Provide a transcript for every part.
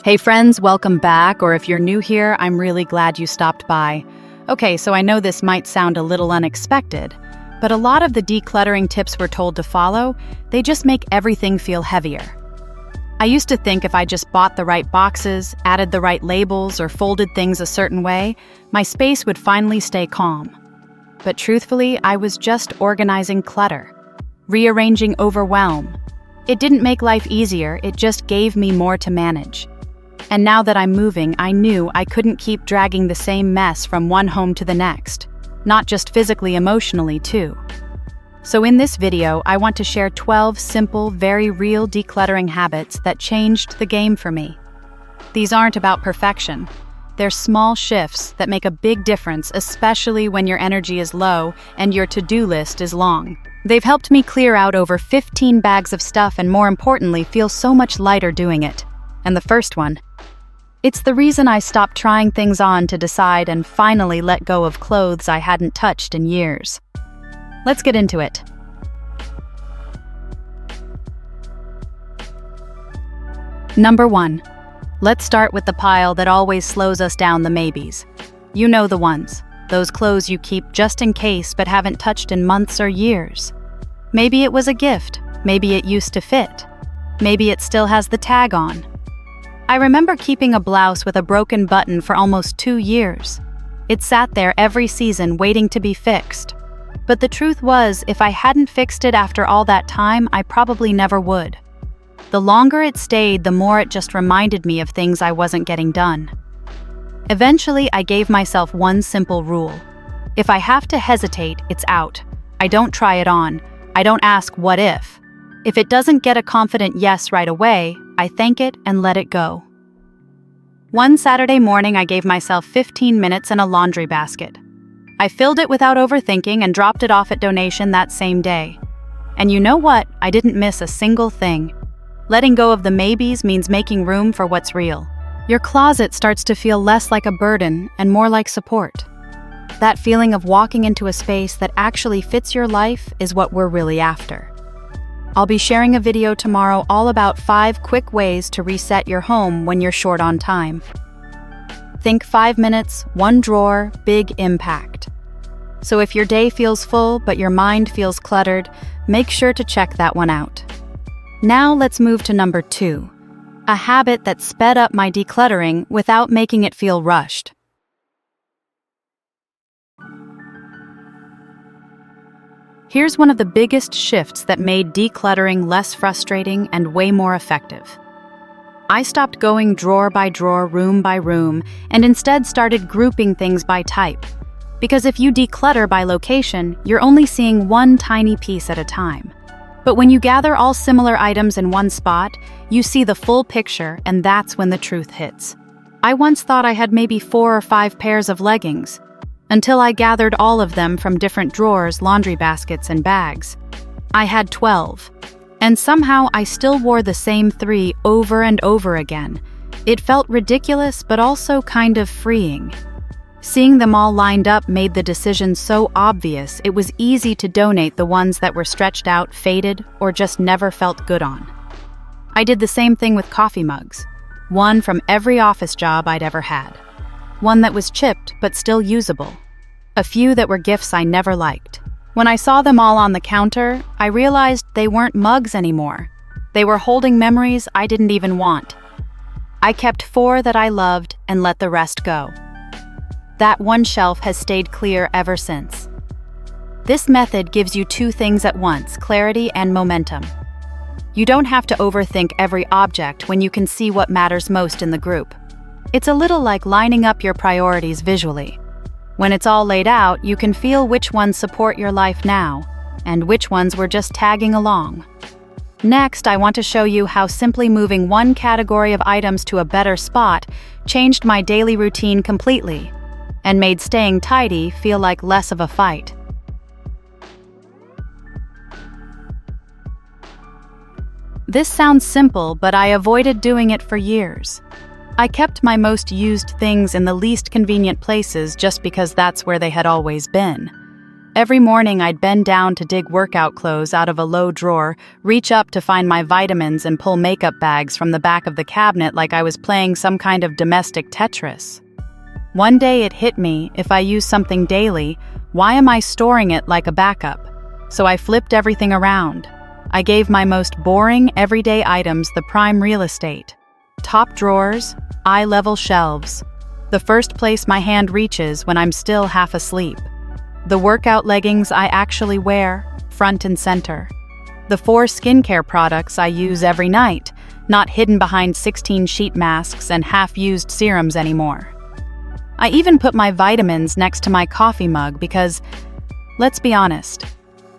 Hey friends, welcome back, or if you're new here, I'm really glad you stopped by. Okay, so I know this might sound a little unexpected, but a lot of the decluttering tips we're told to follow, they just make everything feel heavier. I used to think if I just bought the right boxes, added the right labels, or folded things a certain way, my space would finally stay calm. But truthfully, I was just organizing clutter, rearranging overwhelm. It didn't make life easier, it just gave me more to manage. And now that I'm moving, I knew I couldn't keep dragging the same mess from one home to the next, not just physically, emotionally too. So in this video, I want to share 12 simple, very real decluttering habits that changed the game for me. These aren't about perfection. They're small shifts that make a big difference, especially when your energy is low and your to-do list is long. They've helped me clear out over 15 bags of stuff and, more importantly, feel so much lighter doing it. And the first one, it's the reason I stopped trying things on to decide and finally let go of clothes I hadn't touched in years. Let's get into it. Number 1. Let's start with the pile that always slows us down, the maybes. You know the ones. Those clothes you keep just in case but haven't touched in months or years. Maybe it was a gift. Maybe it used to fit. Maybe it still has the tag on. I remember keeping a blouse with a broken button for almost 2 years. It sat there every season waiting to be fixed. But the truth was, if I hadn't fixed it after all that time, I probably never would. The longer it stayed, the more it just reminded me of things I wasn't getting done. Eventually, I gave myself one simple rule. If I have to hesitate, it's out. I don't try it on. I don't ask what if. If it doesn't get a confident yes right away, I thank it and let it go. One Saturday morning, I gave myself 15 minutes in a laundry basket. I filled it without overthinking and dropped it off at donation that same day. And you know what? I didn't miss a single thing. Letting go of the maybes means making room for what's real. Your closet starts to feel less like a burden and more like support. That feeling of walking into a space that actually fits your life is what we're really after. I'll be sharing a video tomorrow all about 5 quick ways to reset your home when you're short on time. Think 5 minutes, 1 drawer, big impact. So if your day feels full but your mind feels cluttered, make sure to check that one out. Now let's move to number 2, a habit that sped up my decluttering without making it feel rushed. Here's one of the biggest shifts that made decluttering less frustrating and way more effective. I stopped going drawer by drawer, room by room, and instead started grouping things by type. Because if you declutter by location, you're only seeing one tiny piece at a time. But when you gather all similar items in one spot, you see the full picture, and that's when the truth hits. I once thought I had maybe 4 or 5 pairs of leggings, until I gathered all of them from different drawers, laundry baskets, and bags. I had 12. And somehow I still wore the same 3 over and over again. It felt ridiculous, but also kind of freeing. Seeing them all lined up made the decision so obvious it was easy to donate the ones that were stretched out, faded, or just never felt good on. I did the same thing with coffee mugs. One from every office job I'd ever had. One that was chipped but still usable. A few that were gifts I never liked. When I saw them all on the counter, I realized they weren't mugs anymore. They were holding memories I didn't even want. I kept 4 that I loved and let the rest go. That one shelf has stayed clear ever since. This method gives you 2 things at once, clarity and momentum. You don't have to overthink every object when you can see what matters most in the group. It's a little like lining up your priorities visually. When it's all laid out, you can feel which ones support your life now, and which ones were just tagging along. Next, I want to show you how simply moving one category of items to a better spot changed my daily routine completely, and made staying tidy feel like less of a fight. This sounds simple, but I avoided doing it for years. I kept my most used things in the least convenient places just because that's where they had always been. Every morning I'd bend down to dig workout clothes out of a low drawer, reach up to find my vitamins and pull makeup bags from the back of the cabinet like I was playing some kind of domestic Tetris. One day it hit me, if I use something daily, why am I storing it like a backup? So I flipped everything around. I gave my most boring, everyday items the prime real estate. Top drawers, eye-level shelves. The first place my hand reaches when I'm still half asleep. The workout leggings I actually wear, front and center. The 4 skincare products I use every night, not hidden behind 16 sheet masks and half-used serums anymore. I even put my vitamins next to my coffee mug because, let's be honest,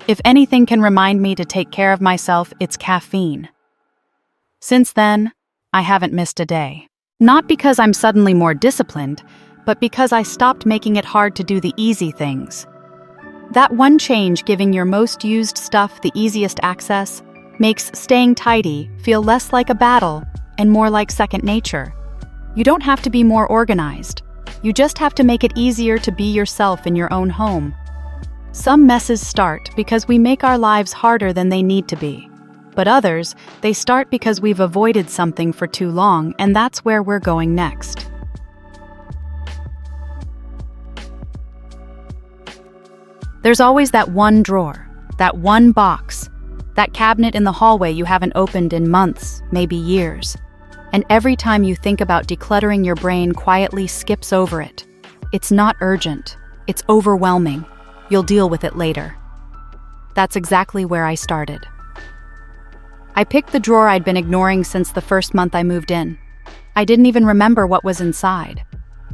if anything can remind me to take care of myself, it's caffeine. Since then, I haven't missed a day. Not because I'm suddenly more disciplined, but because I stopped making it hard to do the easy things. That one change, giving your most used stuff the easiest access, makes staying tidy feel less like a battle and more like second nature. You don't have to be more organized. You just have to make it easier to be yourself in your own home. Some messes start because we make our lives harder than they need to be. But others, they start because we've avoided something for too long, and that's where we're going next. There's always that one drawer, that one box, that cabinet in the hallway you haven't opened in months, maybe years. And every time you think about decluttering, your brain quietly skips over it. It's not urgent. It's overwhelming. You'll deal with it later. That's exactly where I started. I picked the drawer I'd been ignoring since the first month I moved in. I didn't even remember what was inside.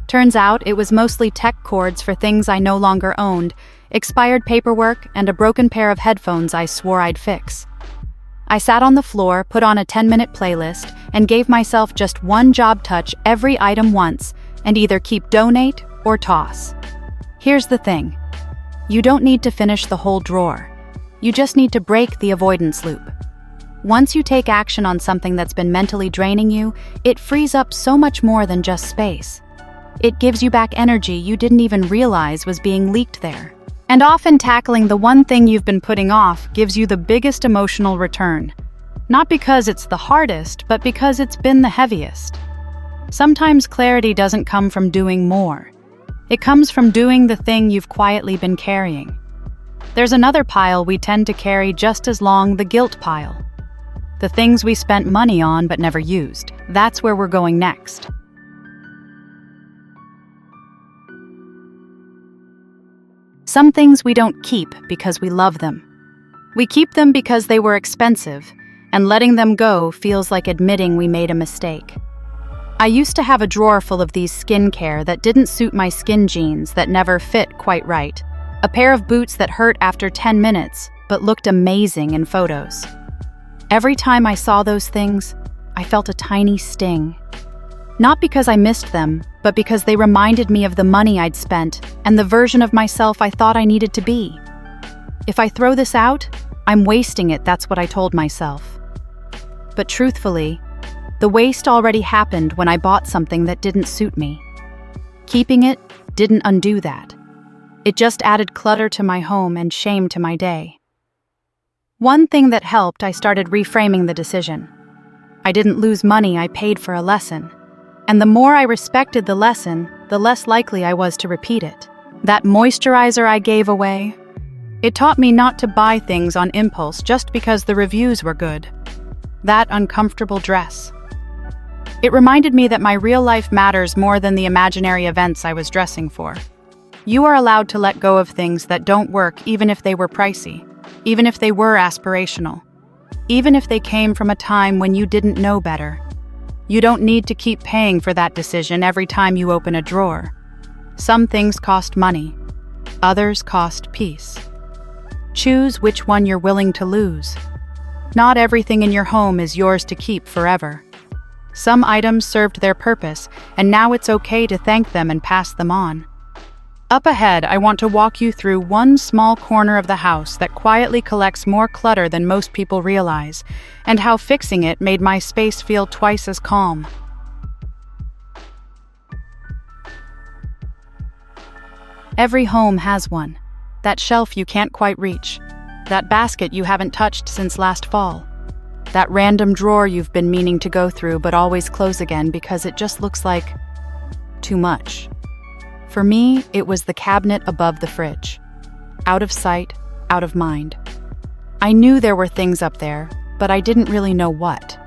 Turns out it was mostly tech cords for things I no longer owned, expired paperwork, and a broken pair of headphones I swore I'd fix. I sat on the floor, put on a 10-minute playlist, and gave myself just one job: touch every item once, and either keep, donate, or toss. Here's the thing. You don't need to finish the whole drawer. You just need to break the avoidance loop. Once you take action on something that's been mentally draining you, it frees up so much more than just space. It gives you back energy you didn't even realize was being leaked there. And often tackling the one thing you've been putting off gives you the biggest emotional return. Not because it's the hardest, but because it's been the heaviest. Sometimes clarity doesn't come from doing more. It comes from doing the thing you've quietly been carrying. There's another pile we tend to carry just as long, the guilt pile. The things we spent money on but never used. That's where we're going next. Some things we don't keep because we love them. We keep them because they were expensive, and letting them go feels like admitting we made a mistake. I used to have a drawer full of these skincare that didn't suit my skin genes, that never fit quite right. A pair of boots that hurt after 10 minutes, but looked amazing in photos. Every time I saw those things, I felt a tiny sting. Not because I missed them, but because they reminded me of the money I'd spent and the version of myself I thought I needed to be. If I throw this out, I'm wasting it, that's what I told myself. But truthfully, the waste already happened when I bought something that didn't suit me. Keeping it didn't undo that. It just added clutter to my home and shame to my day. One thing that helped, I started reframing the decision. I didn't lose money, I paid for a lesson. And the more I respected the lesson, the less likely I was to repeat it. That moisturizer I gave away, it taught me not to buy things on impulse just because the reviews were good. That uncomfortable dress. It reminded me that my real life matters more than the imaginary events I was dressing for. You are allowed to let go of things that don't work, even if they were pricey, even if they were aspirational, even if they came from a time when you didn't know better. You don't need to keep paying for that decision every time you open a drawer. Some things cost money, others cost peace. Choose which one you're willing to lose. Not everything in your home is yours to keep forever. Some items served their purpose, and now it's okay to thank them and pass them on. Up ahead, I want to walk you through one small corner of the house that quietly collects more clutter than most people realize, and how fixing it made my space feel twice as calm. Every home has one. That shelf you can't quite reach. That basket you haven't touched since last fall. That random drawer you've been meaning to go through but always close again because it just looks like too much. For me, it was the cabinet above the fridge. Out of sight, out of mind. I knew there were things up there, but I didn't really know what.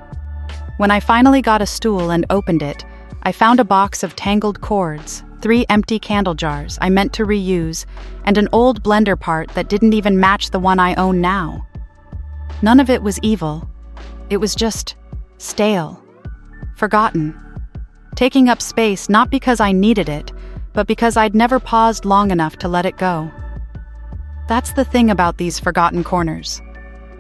When I finally got a stool and opened it, I found a box of tangled cords, 3 empty candle jars I meant to reuse, and an old blender part that didn't even match the one I own now. None of it was evil. It was just stale, forgotten, taking up space not because I needed it, but because I'd never paused long enough to let it go. That's the thing about these forgotten corners.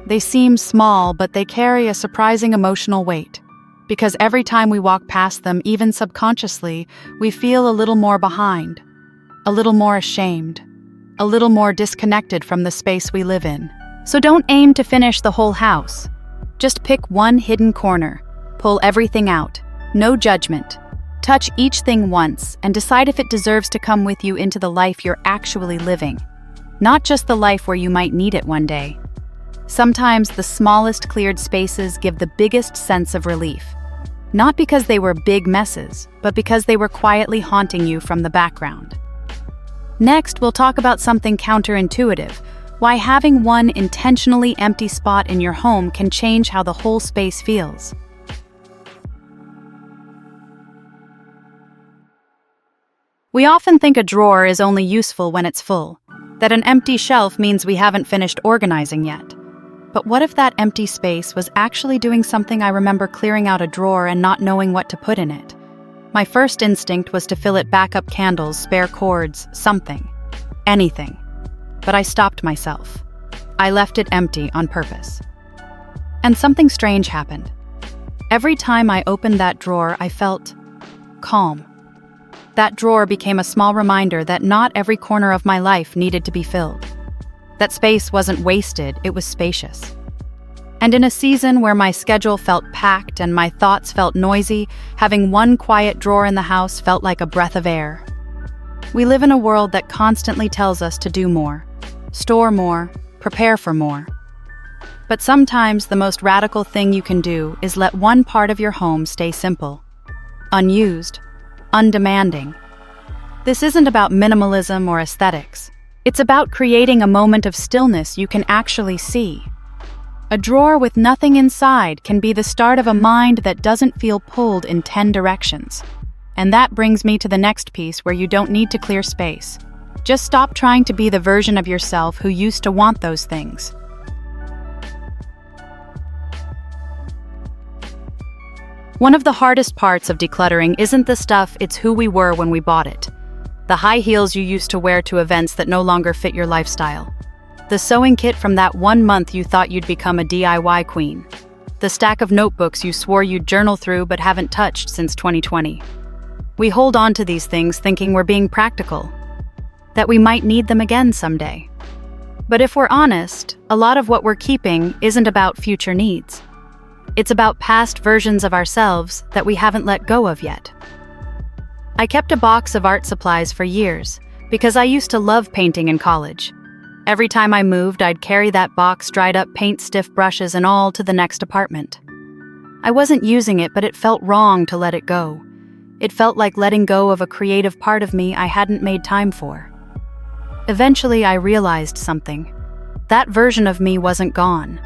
They seem small, but they carry a surprising emotional weight. Because every time we walk past them, even subconsciously, we feel a little more behind, a little more ashamed, a little more disconnected from the space we live in. So don't aim to finish the whole house. Just pick one hidden corner, pull everything out, no judgment. Touch each thing once and decide if it deserves to come with you into the life you're actually living, not just the life where you might need it one day. Sometimes the smallest cleared spaces give the biggest sense of relief. Not because they were big messes, but because they were quietly haunting you from the background. Next, we'll talk about something counterintuitive, why having one intentionally empty spot in your home can change how the whole space feels. We often think a drawer is only useful when it's full, that an empty shelf means we haven't finished organizing yet. But what if that empty space was actually doing something? I remember clearing out a drawer and not knowing what to put in it. My first instinct was to fill it backup candles, spare cords, something. Anything. But I stopped myself. I left it empty on purpose. And something strange happened. Every time I opened that drawer, I felt calm. That drawer became a small reminder that not every corner of my life needed to be filled. That space wasn't wasted, it was spacious. And in a season where my schedule felt packed and my thoughts felt noisy, having one quiet drawer in the house felt like a breath of air. We live in a world that constantly tells us to do more, store more, prepare for more. But sometimes the most radical thing you can do is let one part of your home stay simple, unused, undemanding. This isn't about minimalism or aesthetics. It's about creating a moment of stillness you can actually see. A drawer with nothing inside can be the start of a mind that doesn't feel pulled in 10 directions. And that brings me to the next piece where you don't need to clear space. Just stop trying to be the version of yourself who used to want those things. One of the hardest parts of decluttering isn't the stuff, it's who we were when we bought it. The high heels you used to wear to events that no longer fit your lifestyle. The sewing kit from that one month you thought you'd become a DIY queen. The stack of notebooks you swore you'd journal through but haven't touched since 2020. We hold on to these things thinking we're being practical, that we might need them again someday. But if we're honest, a lot of what we're keeping isn't about future needs. It's about past versions of ourselves that we haven't let go of yet. I kept a box of art supplies for years because I used to love painting in college. Every time I moved, I'd carry that box, dried up paint, stiff brushes, and all to the next apartment. I wasn't using it, but it felt wrong to let it go. It felt like letting go of a creative part of me I hadn't made time for. Eventually, I realized something. That version of me wasn't gone.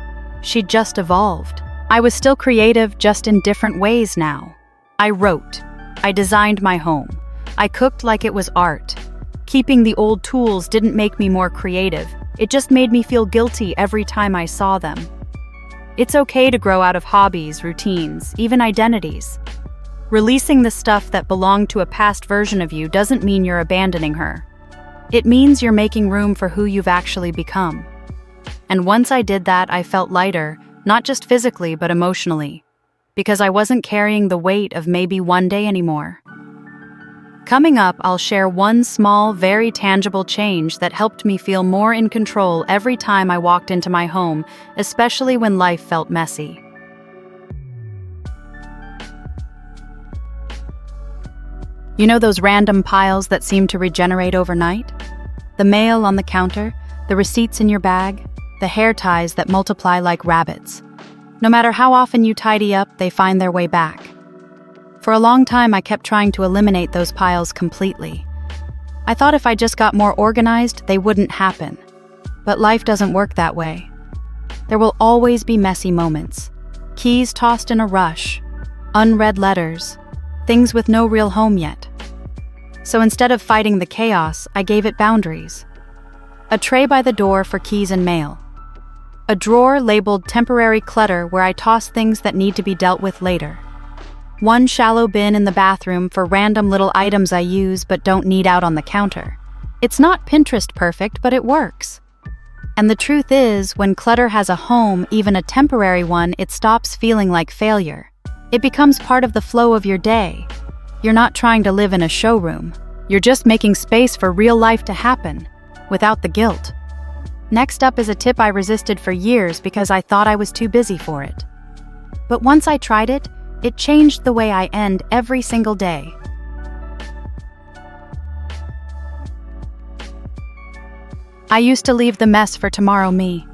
She'd just evolved. I was still creative, just in different ways now. I wrote. I designed my home. I cooked like it was art. Keeping the old tools didn't make me more creative. It just made me feel guilty every time I saw them. It's okay to grow out of hobbies, routines, even identities. Releasing the stuff that belonged to a past version of you doesn't mean you're abandoning her. It means you're making room for who you've actually become. And once I did that, I felt lighter, not just physically, but emotionally. Because I wasn't carrying the weight of maybe one day anymore. Coming up, I'll share one small, very tangible change that helped me feel more in control every time I walked into my home, especially when life felt messy. You know those random piles that seem to regenerate overnight? The mail on the counter, the receipts in your bag, the hair ties that multiply like rabbits. No matter how often you tidy up, they find their way back. For a long time, I kept trying to eliminate those piles completely. I thought if I just got more organized, they wouldn't happen. But life doesn't work that way. There will always be messy moments. Keys tossed in a rush, unread letters, things with no real home yet. So instead of fighting the chaos, I gave it boundaries. A tray by the door for keys and mail. A drawer labeled temporary clutter where I toss things that need to be dealt with later. One shallow bin in the bathroom for random little items I use but don't need out on the counter. It's not Pinterest perfect, but it works. And the truth is, when clutter has a home, even a temporary one, it stops feeling like failure. It becomes part of the flow of your day. You're not trying to live in a showroom. You're just making space for real life to happen, without the guilt. Next up is a tip I resisted for years because I thought I was too busy for it. But once I tried it, it changed the way I end every single day. I used to leave the mess for tomorrow me.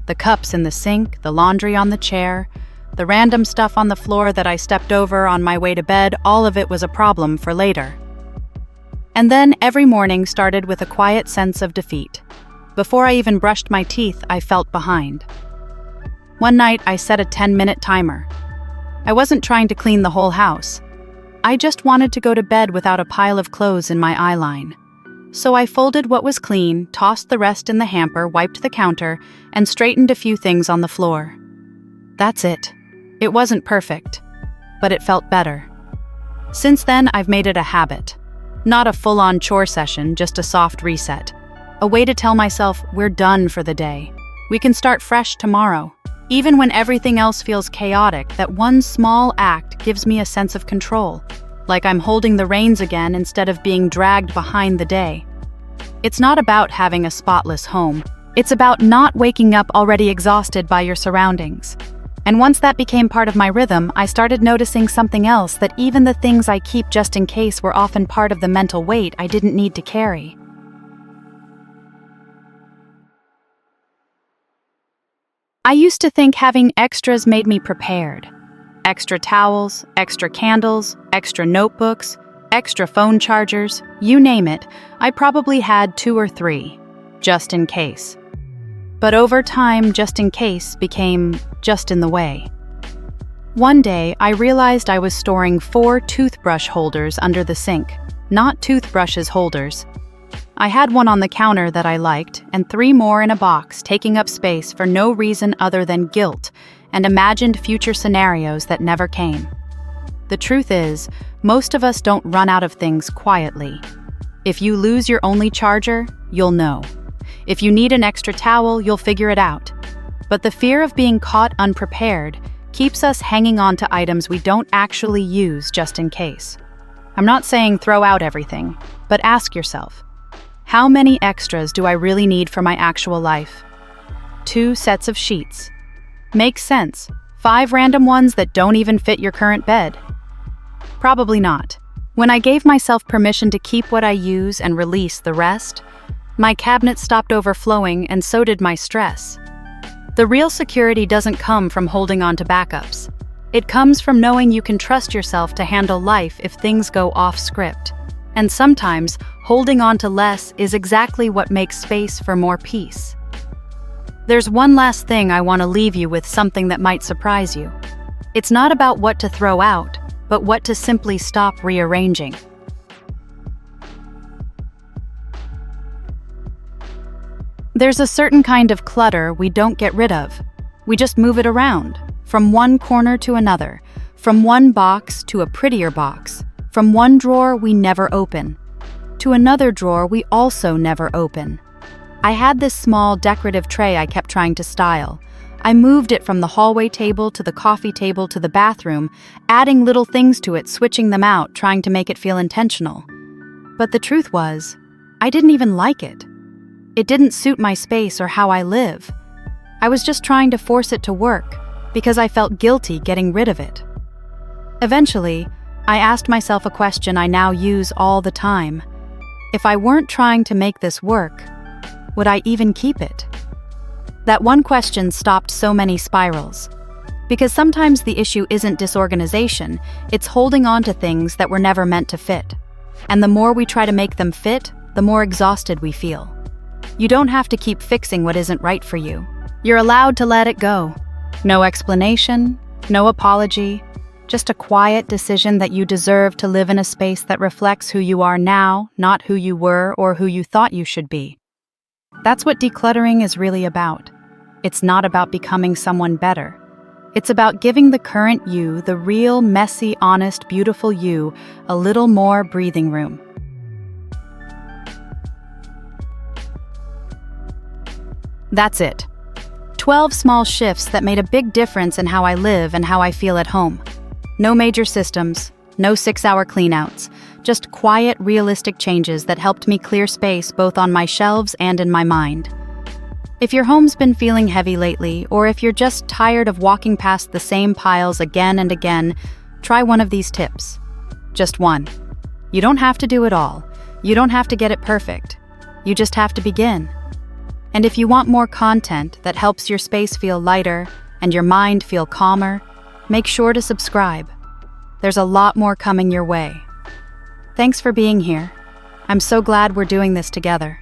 The cups in the sink, the laundry on the chair, the random stuff on the floor that I stepped over on my way to bed, all of it was a problem for later. And then every morning started with a quiet sense of defeat. Before I even brushed my teeth, I felt behind. One night, I set a 10-minute timer. I wasn't trying to clean the whole house. I just wanted to go to bed without a pile of clothes in my eye line. So I folded what was clean, tossed the rest in the hamper, wiped the counter, and straightened a few things on the floor. That's it. It wasn't perfect, but it felt better. Since then, I've made it a habit. Not a full-on chore session, just a soft reset. A way to tell myself, we're done for the day. We can start fresh tomorrow. Even when everything else feels chaotic, that one small act gives me a sense of control, like I'm holding the reins again instead of being dragged behind the day. It's not about having a spotless home. It's about not waking up already exhausted by your surroundings. And once that became part of my rhythm, I started noticing something else, that even the things I keep just in case were often part of the mental weight I didn't need to carry. I used to think having extras made me prepared. Extra towels, extra candles, extra notebooks, extra phone chargers, you name it, I probably had 2 or 3, just in case. But over time, just in case became just in the way. One day, I realized I was storing 4 toothbrush holders under the sink, not toothbrushes holders. I had one on the counter that I liked, and 3 more in a box, taking up space for no reason other than guilt and imagined future scenarios that never came. The truth is, most of us don't run out of things quietly. If you lose your only charger, you'll know. If you need an extra towel, you'll figure it out. But the fear of being caught unprepared keeps us hanging on to items we don't actually use just in case. I'm not saying throw out everything, but ask yourself, how many extras do I really need for my actual life? 2 sets of sheets. Makes sense. 5 random ones that don't even fit your current bed. Probably not. When I gave myself permission to keep what I use and release the rest, my cabinet stopped overflowing, and so did my stress. The real security doesn't come from holding on to backups. It comes from knowing you can trust yourself to handle life if things go off script. And sometimes, holding on to less is exactly what makes space for more peace. There's one last thing I want to leave you with, something that might surprise you. It's not about what to throw out, but what to simply stop rearranging. There's a certain kind of clutter we don't get rid of. We just move it around, from one corner to another, from one box to a prettier box, from one drawer we never open, to another drawer we also never open. I had this small decorative tray I kept trying to style. I moved it from the hallway table to the coffee table to the bathroom, adding little things to it, switching them out, trying to make it feel intentional. But the truth was, I didn't even like it. It didn't suit my space or how I live. I was just trying to force it to work because I felt guilty getting rid of it. Eventually, I asked myself a question I now use all the time. If I weren't trying to make this work, Would I even keep it? That one question stopped so many spirals. Because sometimes the issue isn't disorganization, it's holding on to things that were never meant to fit. And the more we try to make them fit, the more exhausted we feel. You don't have to keep fixing what isn't right for you. You're allowed to let it go. No explanation, no apology, just a quiet decision that you deserve to live in a space that reflects who you are now, not who you were or who you thought you should be. That's what decluttering is really about. It's not about becoming someone better. It's about giving the current you, the real, messy, honest, beautiful you, a little more breathing room. That's it. 12 small shifts that made a big difference in how I live and how I feel at home. No major systems, no 6-hour cleanouts, just quiet, realistic changes that helped me clear space both on my shelves and in my mind. If your home's been feeling heavy lately, or if you're just tired of walking past the same piles again and again, try one of these tips. Just one. You don't have to do it all. You don't have to get it perfect. You just have to begin. And if you want more content that helps your space feel lighter and your mind feel calmer, make sure to subscribe. There's a lot more coming your way. Thanks for being here. I'm so glad we're doing this together.